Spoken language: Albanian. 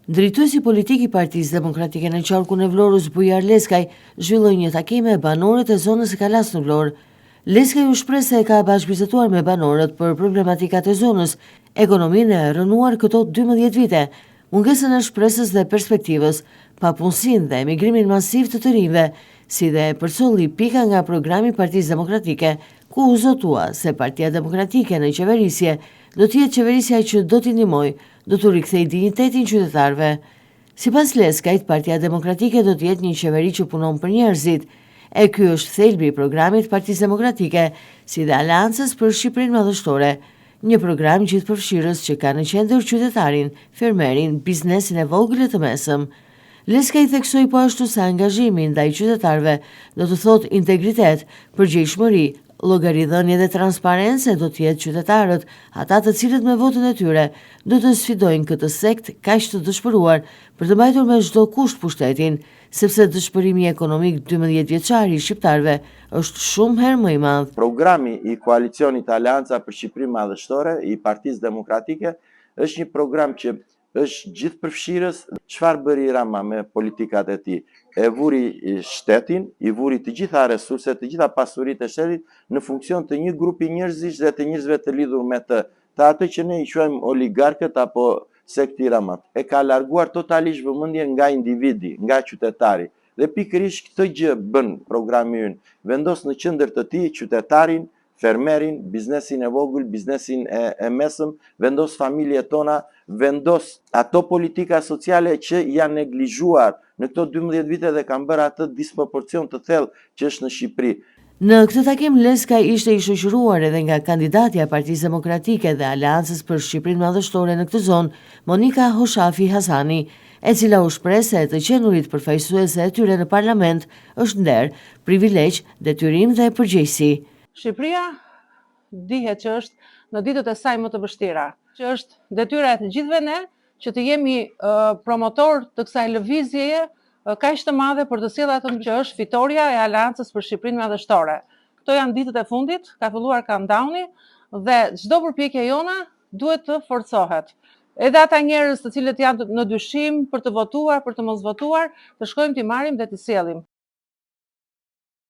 Drejtuesi politik i Partisë Demokratike në qarkun e Vlorës Bujar Leskaj zhvilloi një takim me banorët e zonës së Kalas në Vlorë. Leskaj u shpreh se ka bashkëbiseduar me banorët për problematikat e zonës, ekonominë e rënuar këto 12 vite, mungesën e shpresës dhe perspektivës, papunësinë dhe emigrimin masiv të rinjve, si dhe përcolli pika nga programi i Partisë Demokratike, ku u zotua se Partia Demokratike në qeverisje do të jetë qeverisja që do t'i ndihmojë, do të rikthejë dinjitetin qytetarëve. Sipas Leskajt, Partia Demokratike do të jetë një qeveri që punon për njerëzit, e ky është thelbi i programit Partisë Demokratike, si dhe Aleancës për Shqipërinë Madhështore, një program gjithëpërfshirës që ka në qendër qytetarin, fermerin, biznesin e vogël e të mesëm. Leskaj theksoi po ashtu se angazhimi ndaj qytetarëve do të thotë integritet, përgjegjshmëri, llogaridhënie dhe transparencë do të jetë qytetarët, ata të cilët me votën e tyre do të sfidojnë këtë sekt kaq të dëshpëruar për të mbajtur me çdo kusht pushtetin, sepse dëshpërimi ekonomik 12 vjeçar i shqiptarëve është shumë herë më i madh. Programi i koalicionit Aleanca për Shqipërinë Madhështore i Partisë Demokratike është një program që është gjithëpërfshirës. Çfarë bëri Rama me politikat e tij? E vuri shtetin, i vuri të gjitha resurset, të gjitha pasuritë e shtetit në funksion të një grupi njerëzish dhe të njerëzve të lidhur me të atë që ne i quajmë oligarkët apo sekti Ramat. E ka larguar totalisht vëmendjen nga individi, nga qytetari. Dhe pikërisht këtë gjë bën programi ynë. Vendos në qendër të tij qytetarin, fermerin, biznesin e vogël, biznesin e mesëm, vendos familjet tona, vendos ato politika sociale që janë neglizhuar në këto 12 vite dhe kanë bërë atë disproporcion të thellë që është në Shqipëri. Në këtë takim, Leskaj ishte i shoqëruar edhe nga kandidatja e Partisë Demokratike dhe Aleancës për Shqipërinë Madhështore në këtë zonë, Monika Hoshafi Hasani, e cila u shpreh se të qenurit përfaqësuese e tyre në parlament është nder, privilegj, detyrim dhe përgjegjësi. Shqipëria dihet që është në ditët e saj më të vështira, që është detyra e të gjithëve ne që të jemi promotor të kësaj lëvizjeje kaq të madhe për të sjellë atë që është fitoria e Aleancës për Shqipërinë Madhështore. Këto janë ditët e fundit, ka filluar countdowni dhe çdo përpjekje jona duhet të forcohet. Edhe ata njerëz të cilët janë në dyshim për të votuar, për të mos votuar, të shkojmë t'i marrim dhe t'i sjellim.